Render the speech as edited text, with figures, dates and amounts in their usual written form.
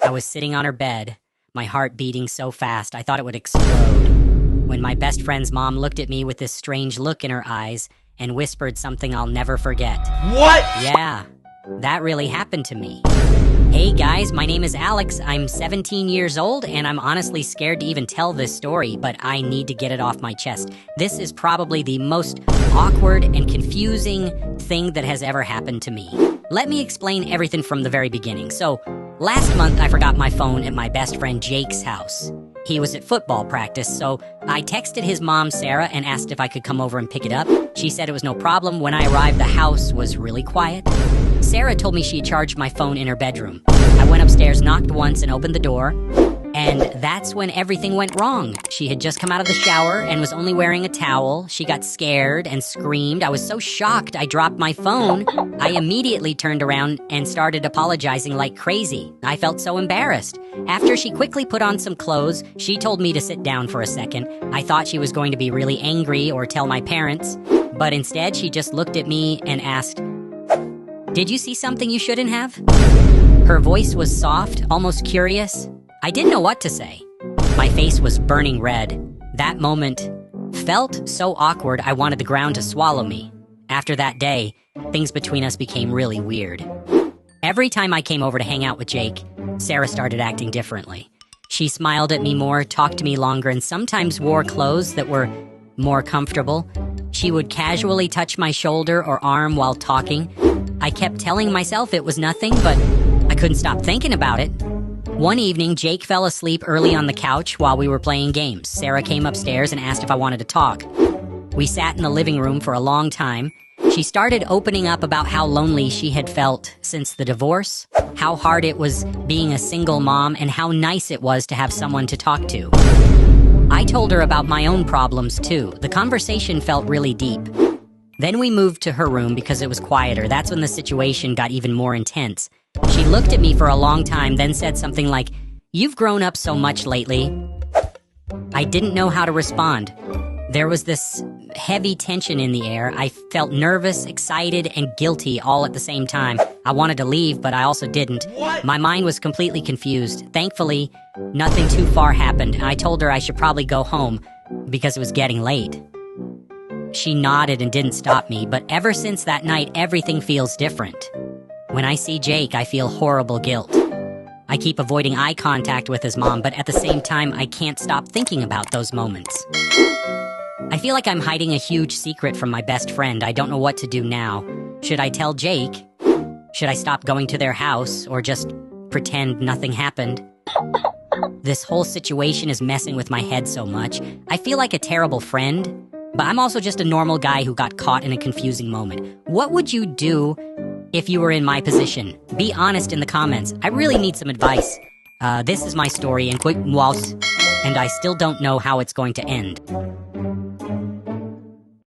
I was sitting on her bed, my heart beating so fast I thought it would explode, when my best friend's mom looked at me with this strange look in her eyes and whispered something I'll never forget. What? Yeah, that really happened to me. Hey guys, my name is Alex. I'm 17 years old, and I'm honestly scared to even tell this story, but I need to get it off my chest. This is probably the most awkward and confusing thing that has ever happened to me. Let me explain everything from the very beginning. So, last month I forgot my phone at my best friend Jake's house. He was at football practice, so I texted his mom, Sarah, and asked if I could come over and pick it up. She said it was no problem. When I arrived, the house was really quiet. Sarah told me she had charged my phone in her bedroom. I went upstairs, knocked once, and opened the door. And that's when everything went wrong. She had just come out of the shower and was only wearing a towel. She got scared and screamed. I was so shocked I dropped my phone. I immediately turned around and started apologizing like crazy. I felt so embarrassed. After she quickly put on some clothes, she told me to sit down for a second. I thought she was going to be really angry or tell my parents, but instead she just looked at me and asked, "Did you see something you shouldn't have?" Her voice was soft, almost curious. I didn't know what to say. My face was burning red. That moment felt so awkward I wanted the ground to swallow me. After that day, things between us became really weird. Every time I came over to hang out with Jake, Sarah started acting differently. She smiled at me more, talked to me longer, and sometimes wore clothes that were more comfortable. She would casually touch my shoulder or arm while talking. I kept telling myself it was nothing, but I couldn't stop thinking about it. One evening, Jake fell asleep early on the couch while we were playing games. Sarah came upstairs and asked if I wanted to talk. We sat in the living room for a long time. She started opening up about how lonely she had felt since the divorce, how hard it was being a single mom, and how nice it was to have someone to talk to. I told her about my own problems too. The conversation felt really deep. Then we moved to her room because it was quieter. That's when the situation got even more intense. She looked at me for a long time, then said something like, "You've grown up so much lately." I didn't know how to respond. There was this heavy tension in the air. I felt nervous, excited, and guilty all at the same time. I wanted to leave, but I also didn't. What? My mind was completely confused. Thankfully, nothing too far happened, and I told her I should probably go home because it was getting late. She nodded and didn't stop me, but ever since that night, everything feels different. When I see Jake, I feel horrible guilt. I keep avoiding eye contact with his mom, but at the same time, I can't stop thinking about those moments. I feel like I'm hiding a huge secret from my best friend. I don't know what to do now. Should I tell Jake? Should I stop going to their house, or just pretend nothing happened? This whole situation is messing with my head so much. I feel like a terrible friend, but I'm also just a normal guy who got caught in a confusing moment. What would you do if you were in my position? Be honest in the comments. I really need some advice. This is my story, and I still don't know how it's going to end.